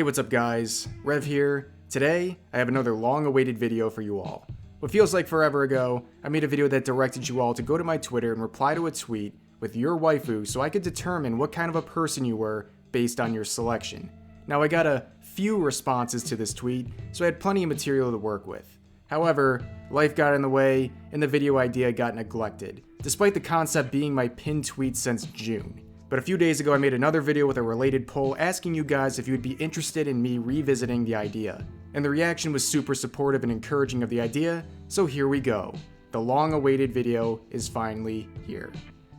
Hey, what's up guys? Rev here. Today, I have another long-awaited video for you all. What feels like forever ago, I made a video that directed you all to go to my Twitter and reply to a tweet with your waifu so I could determine what kind of a person you were based on your selection. Now, I got a few responses to this tweet, so I had plenty of material to work with. However, life got in the way and the video idea got neglected, despite the concept being my pinned tweet since June. But a few days ago I made another video with a related poll asking you guys if you would be interested in me revisiting the idea. And the reaction was super supportive and encouraging of the idea, so here we go. The long-awaited video is finally here.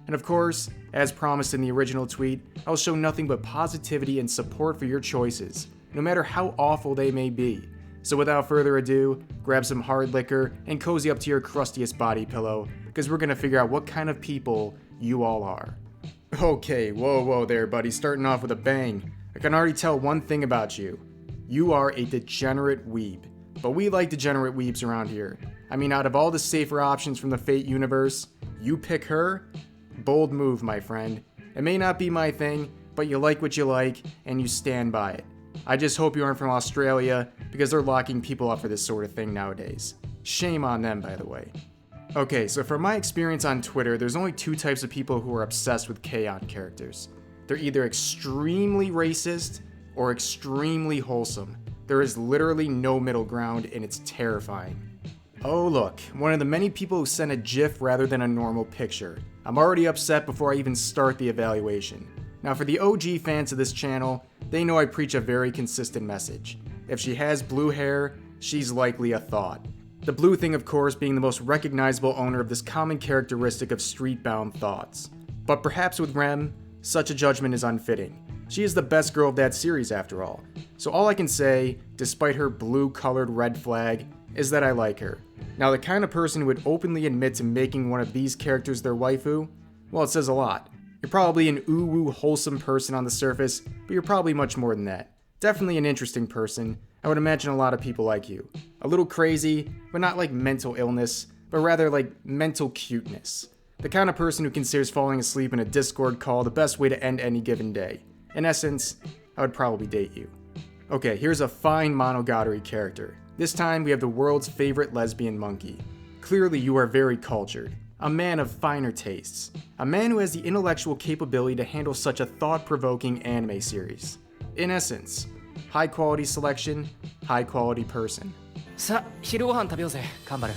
And of course, as promised in the original tweet, I'll show nothing but positivity and support for your choices, no matter how awful they may be. So without further ado, grab some hard liquor and cozy up to your crustiest body pillow, because we're gonna figure out what kind of people you all are. Okay, whoa there buddy, starting off with a bang. I can already tell one thing about you. You are a degenerate weeb. But we like degenerate weebs around here. I mean, out of all the safer options from the Fate universe, you pick her? Bold move, my friend. It may not be my thing, but you like what you like, and you stand by it. I just hope you aren't from Australia, because they're locking people up for this sort of thing nowadays. Shame on them, by the way. Okay, so from my experience on Twitter, there's only two types of people who are obsessed with K-On! Characters. They're either extremely racist or extremely wholesome. There is literally no middle ground, and it's terrifying. Oh look, one of the many people who sent a GIF rather than a normal picture. I'm already upset before I even start the evaluation. Now for the OG fans of this channel, they know I preach a very consistent message. If she has blue hair, she's likely a thought. The blue thing, of course, being the most recognizable owner of this common characteristic of street-bound thoughts. But perhaps with Rem, such a judgment is unfitting. She is the best girl of that series after all. So all I can say, despite her blue-colored red flag, is that I like her. Now the kind of person who would openly admit to making one of these characters their waifu, well, it says a lot. You're probably an ooh-woo wholesome person on the surface, but you're probably much more than that. Definitely an interesting person. I would imagine a lot of people like you. A little crazy, but not like mental illness, but rather like mental cuteness. The kind of person who considers falling asleep in a Discord call the best way to end any given day. In essence, I would probably date you. Okay, here's a fine Monogatari character. This time we have the world's favorite lesbian monkey. Clearly you are very cultured. A man of finer tastes. A man who has the intellectual capability to handle such a thought-provoking anime series. In essence, high quality selection, high quality person. さあ、昼ご飯食べようぜ、カンバル。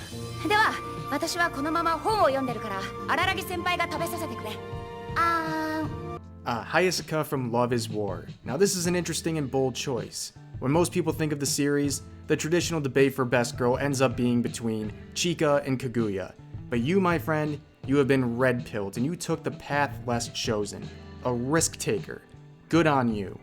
では、私はこのまま本を読んでるから、荒木先輩が食べさせてくれ。Hayasaka from Love is War. Now this is an interesting and bold choice. When most people think of the series, the traditional debate for best girl ends up being between Chika and Kaguya. But you, my friend, you have been red-pilled and you took the path less chosen. A risk taker. Good on you.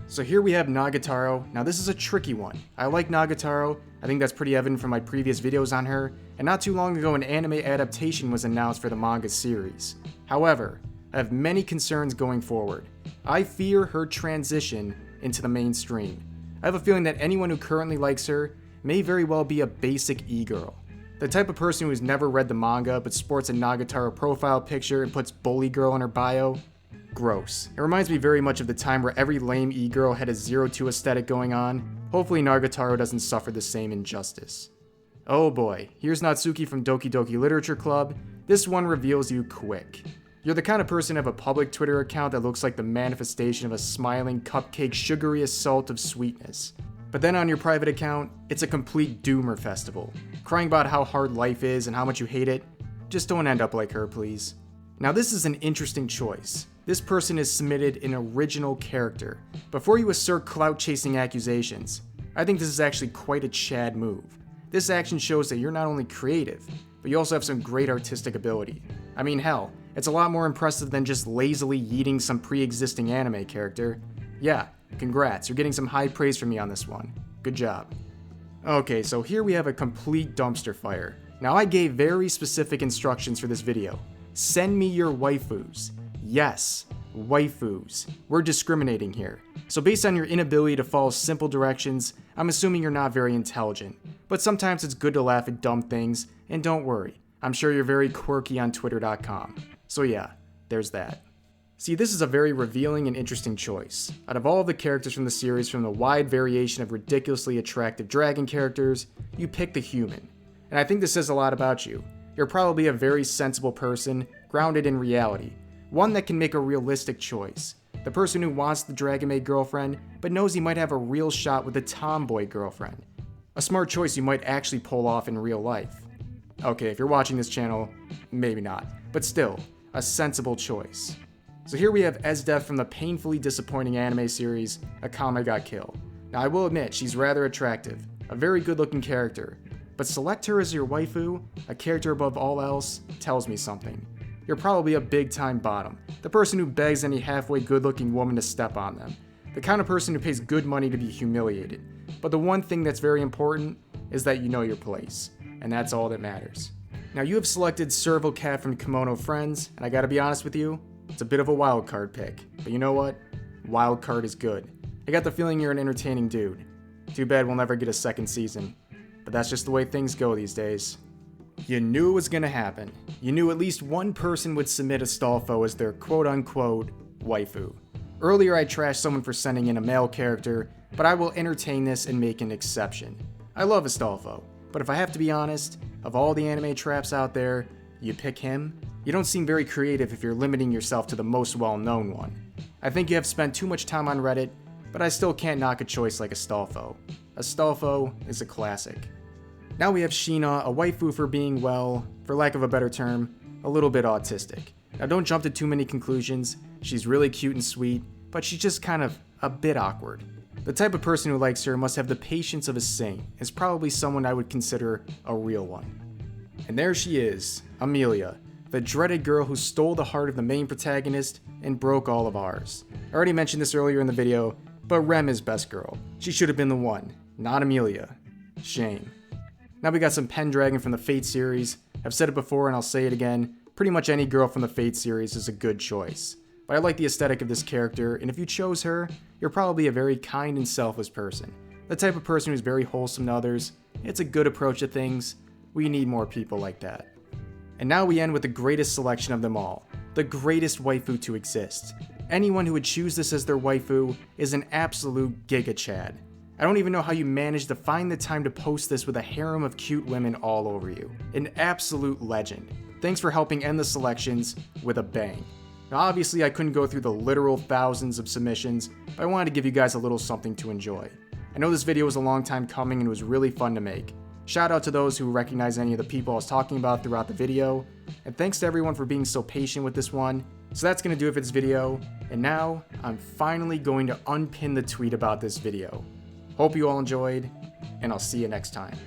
So here we have Nagatoro. Now this is a tricky one. I like Nagatoro. I think that's pretty evident from my previous videos on her. And not too long ago an anime adaptation was announced for the manga series. However, I have many concerns going forward. I fear her transition into the mainstream. I have a feeling that anyone who currently likes her may very well be a basic e-girl. The type of person who has never read the manga but sports a Nagatoro profile picture and puts bully girl in her bio. Gross. It reminds me very much of the time where every lame e-girl had a 0-2 aesthetic going on. Hopefully Nagatoro doesn't suffer the same injustice. Oh boy, here's Natsuki from Doki Doki Literature Club. This one reveals you quick. You're the kind of person to have a public Twitter account that looks like the manifestation of a smiling cupcake sugary assault of sweetness. But then on your private account, it's a complete doomer festival. Crying about how hard life is and how much you hate it. Just don't end up like her, please. Now this is an interesting choice. This person has submitted an original character. Before you assert clout-chasing accusations, I think this is actually quite a Chad move. This action shows that you're not only creative, but you also have some great artistic ability. I mean hell, it's a lot more impressive than just lazily yeeting some pre-existing anime character. Yeah, congrats, you're getting some high praise from me on this one. Good job. Okay, so here we have a complete dumpster fire. Now I gave very specific instructions for this video. Send me your waifus. Yes, waifus. We're discriminating here. So based on your inability to follow simple directions, I'm assuming you're not very intelligent. But sometimes it's good to laugh at dumb things, and don't worry, I'm sure you're very quirky on twitter.com. So yeah, there's that. See, this is a very revealing and interesting choice. Out of all of the characters from the series, from the wide variation of ridiculously attractive dragon characters, you pick the human. And I think this says a lot about you. You're probably a very sensible person, grounded in reality. One that can make a realistic choice. The person who wants the dragon maid girlfriend, but knows he might have a real shot with a tomboy girlfriend. A smart choice you might actually pull off in real life. Okay, if you're watching this channel, maybe not. But still, a sensible choice. So here we have Esdeath from the painfully disappointing anime series, Akame ga Kill. Now I will admit, she's rather attractive, a very good looking character, but select her as your waifu, a character above all else, tells me something. You're probably a big time bottom, the person who begs any halfway good looking woman to step on them, the kind of person who pays good money to be humiliated. But the one thing that's very important is that you know your place, and that's all that matters. Now you have selected Serval Cat from Kimono Friends, and I gotta be honest with you, it's a bit of a wild card pick, but you know what? Wild card is good. I got the feeling you're an entertaining dude. Too bad we'll never get a second season, but that's just the way things go these days. You knew it was gonna happen. You knew at least one person would submit Astolfo as their quote-unquote waifu. Earlier I trashed someone for sending in a male character, but I will entertain this and make an exception. I love Astolfo, but if I have to be honest, of all the anime traps out there, you pick him? You don't seem very creative if you're limiting yourself to the most well-known one. I think you have spent too much time on Reddit, but I still can't knock a choice like Astolfo. Astolfo is a classic. Now we have Sheena, a waifu for being, well, for lack of a better term, a little bit autistic. Now don't jump to too many conclusions, she's really cute and sweet, but she's just kind of a bit awkward. The type of person who likes her must have the patience of a saint, is probably someone I would consider a real one. And there she is, Amelia, the dreaded girl who stole the heart of the main protagonist and broke all of ours. I already mentioned this earlier in the video, but Rem is best girl. She should have been the one, not Amelia. Shame. Now we got some Pendragon from the Fate series. I've said it before and I'll say it again, pretty much any girl from the Fate series is a good choice. But I like the aesthetic of this character, and if you chose her, you're probably a very kind and selfless person. The type of person who's very wholesome to others. It's a good approach to things. We need more people like that. And now we end with the greatest selection of them all, the greatest waifu to exist. Anyone who would choose this as their waifu is an absolute giga chad. I don't even know how you managed to find the time to post this with a harem of cute women all over you. An absolute legend. Thanks for helping end the selections with a bang. Now obviously I couldn't go through the literal thousands of submissions, but I wanted to give you guys a little something to enjoy. I know this video was a long time coming and it was really fun to make. Shout out to those who recognize any of the people I was talking about throughout the video, and thanks to everyone for being so patient with this one. So that's going to do it for this video, and now I'm finally going to unpin the tweet about this video. Hope you all enjoyed, and I'll see you next time.